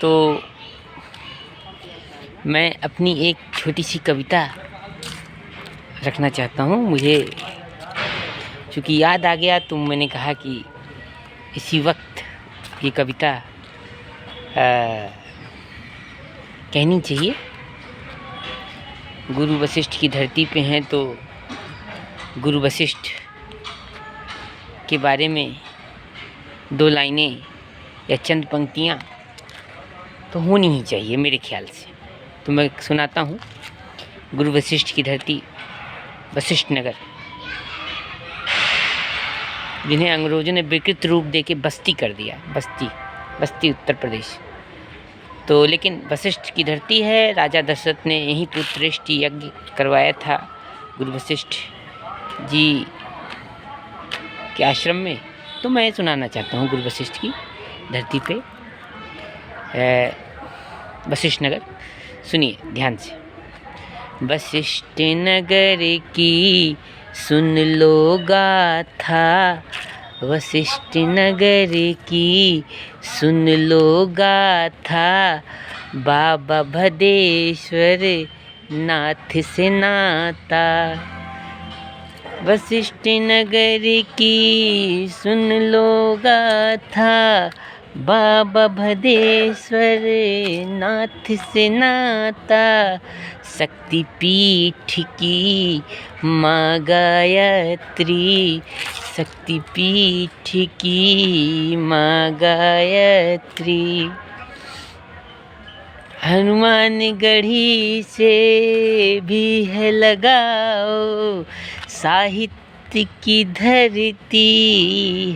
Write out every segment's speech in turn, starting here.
तो मैं अपनी एक छोटी सी कविता रखना चाहता हूँ। मुझे चूँकि याद आ गया तो मैंने कहा कि इसी वक्त ये कविता कहनी चाहिए। गुरु वशिष्ठ की धरती पे हैं तो गुरु वशिष्ठ के बारे में दो लाइनें या चंद पंक्तियाँ तो होनी ही चाहिए मेरे ख्याल से। तो मैं सुनाता हूँ। गुरु वशिष्ठ की धरती वशिष्ठ नगर, जिन्हें अंग्रेज़ों ने विकृत रूप देके बस्ती कर दिया। बस्ती उत्तर प्रदेश। तो लेकिन वशिष्ठ की धरती है। राजा दशरथ ने यहीं पुत्रष्टि यज्ञ करवाया था गुरु वशिष्ठ जी के आश्रम में। तो मैं सुनाना चाहता हूँ गुरु वशिष्ठ की धरती पे वशिष्ठ नगर। सुनिए ध्यान से। वशिष्ठ नगर की सुन लो गाथा, वशिष्ठ नगर की सुन लो गाथा, बाबा भदेश्वर नाथ से नाता। वशिष्ठ नगर की सुन लो गाथा, बाबा भदेश्वर नाथ से नाता। शक्तिपीठ की माँ गायत्री, शक्तिपीठ की माँ गायत्री। हनुमानगढ़ी से भी है लगाओ, साहित्य की धरती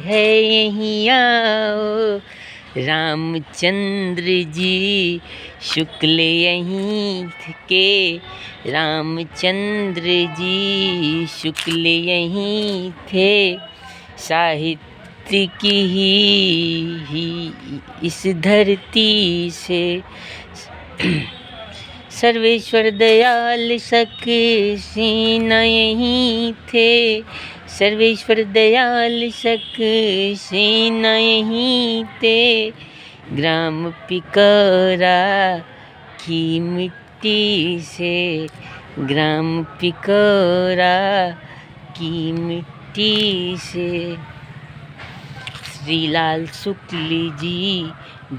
है यहीं आओ। रामचंद्र जी शुक्ल यहीं के, रामचंद्र जी शुक्ल यहीं थे। साहित्य की ही इस धरती से सर्वेश्वर दयाल सक्सेना यहीं थे। सर्वेश्वर दयाल सक्सेना यहीं थे। ग्राम पिकौरा की मिट्टी से, ग्राम पिकौरा की मिट्टी से। श्रीलाल शुक्ल जी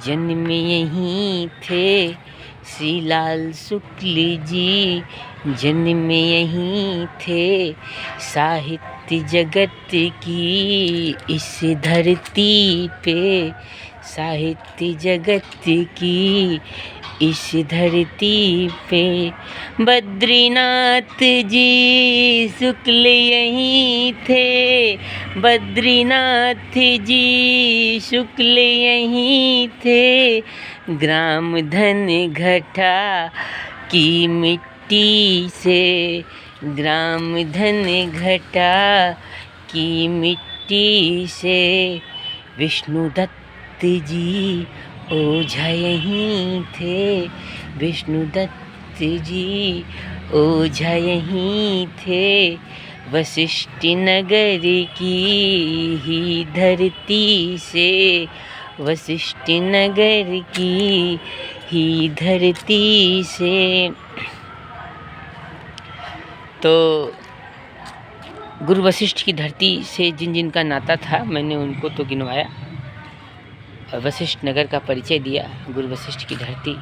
जन्म यहीं थे। श्रीलाल शुक्ल जी जन्म यहीं थे। साहित्य जगत की इस धरती पे, साहित्य जगत की इस धरती पे। बद्रीनाथ जी शुक्ल यहीं थे। बद्रीनाथ जी शुक्ल यहीं थे। ग्राम धन घटा की मिट्टी से, ग्राम धन घटा की मिट्टी से। विष्णुदत्त जी ओझा यहीं थे। विष्णुदत्त जी ओझा यहीं थे। वशिष्ठ नगर की ही धरती से, वशिष्ठ नगर की ही धरती से। तो गुरु वशिष्ठ की धरती से जिन जिन का नाता था मैंने उनको तो गिनवाया और वशिष्ठ नगर का परिचय दिया। गुरु वशिष्ठ की धरती,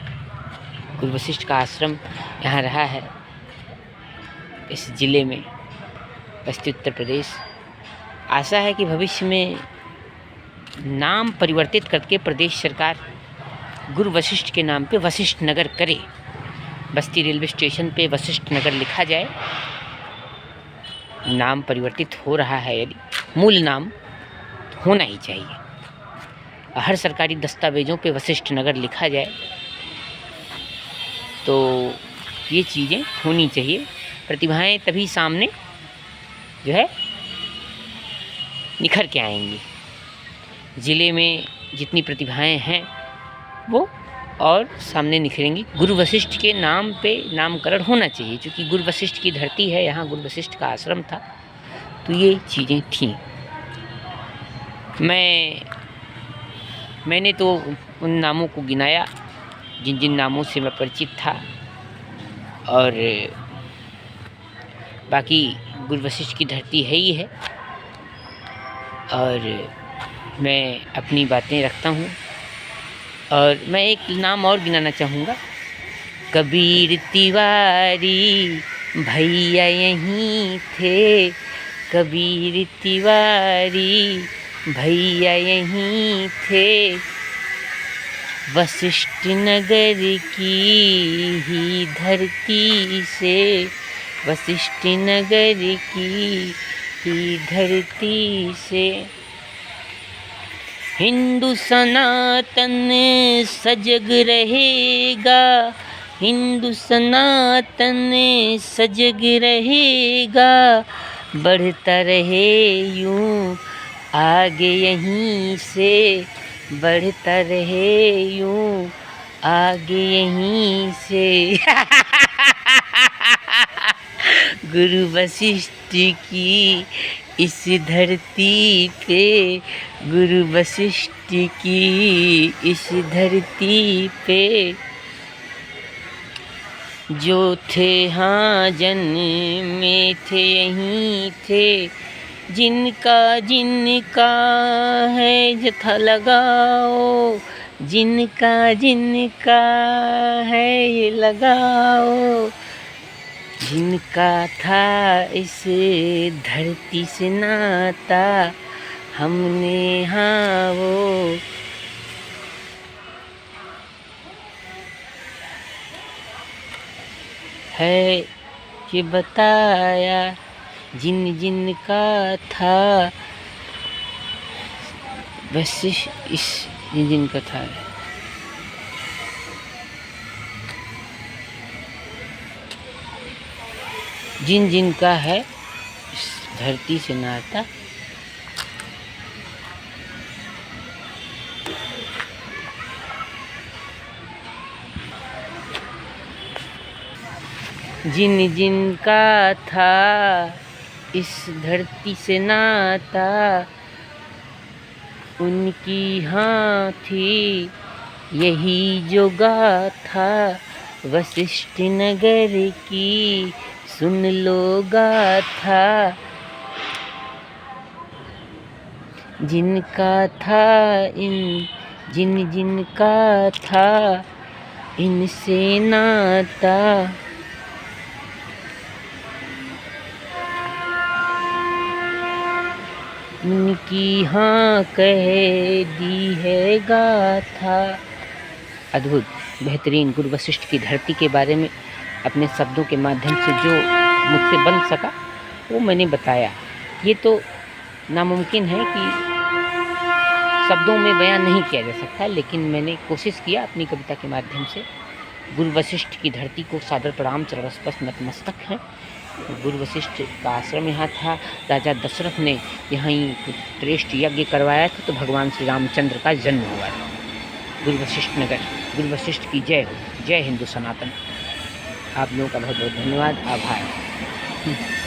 गुरु वशिष्ठ का आश्रम यहाँ रहा है इस ज़िले में, बस्ती उत्तर प्रदेश। आशा है कि भविष्य में नाम परिवर्तित करके प्रदेश सरकार गुरु वशिष्ठ के नाम पे वशिष्ठ नगर करे। बस्ती रेलवे स्टेशन पे वशिष्ठ नगर लिखा जाए। नाम परिवर्तित हो रहा है, यदि मूल नाम होना ही चाहिए। हर सरकारी दस्तावेज़ों पे वशिष्ठ नगर लिखा जाए तो ये चीज़ें होनी चाहिए। प्रतिभाएं तभी सामने जो है निखर के आएंगी। ज़िले में जितनी प्रतिभाएं हैं वो और सामने निखरेंगी। गुरु वशिष्ठ के नाम पे नामकरण होना चाहिए, क्योंकि गुरु वशिष्ठ की धरती है, यहाँ गुरु वशिष्ठ का आश्रम था। तो ये चीज़ें थीं। मैंने तो उन नामों को गिनाया जिन जिन नामों से मैं परिचित था। और बाकी गुरु वशिष्ठ की धरती है ही है। और मैं अपनी बातें रखता हूँ। और मैं एक नाम और गिनाना चाहूँगा, कबीर तिवारी भैया यहीं थे, कबीर तिवारी भैया यहीं थे, वशिष्ठ नगर की ही धरती से, वशिष्ठ नगर की ही धरती से। हिंदू सनातन सजग रहेगा, हिंदू सनातन सजग रहेगा, बढ़ता रहे यूं आगे यहीं से, बढ़ता रहे यूं आगे यहीं से। गुरु वशिष्ठ की इस धरती पे, गुरु वशिष्ठ की इस धरती पे, जो थे हाँ जन्मे थे यहीं थे, जिनका जिनका है जथा लगाओ, जिनका जिनका है ये लगाओ, जिनका था इस धरती से नाता, हमने हाँ वो है कि बताया, जिन जिन का था वशिष्ठ इस जिन जिन का था, जिन जिन का है इस धरती से नाता, जिन जिन का था इस धरती से नाता, उनकी हाँ थी यही जो गाथा, वशिष्ठ नगर की सुन लो गाथा, जिनका था इन जिन जिनका था इनसे नाता, उनकी हाँ कह दी है गाथा। अद्भुत बेहतरीन गुरु वशिष्ठ की धरती के बारे में अपने शब्दों के माध्यम से जो मुझसे बन सका वो मैंने बताया। ये तो नामुमकिन है कि शब्दों में बयान नहीं किया जा सकता, लेकिन मैंने कोशिश किया अपनी कविता के माध्यम से। गुरु वशिष्ठ की धरती को सादर प्रणाम, चरणस्पर्श नतमस्तक है। गुरु वशिष्ठ का आश्रम यहाँ था। राजा दशरथ ने यहाँ ही श्रेष्ठ यज्ञ करवाया था, तो भगवान श्री रामचंद्र का जन्म हुआ था। गुरु वशिष्ठ नगर, गुरु वशिष्ठ की जय हो। जय हिंदू सनातन। आप लोगों का बहुत बहुत धन्यवाद, आभार।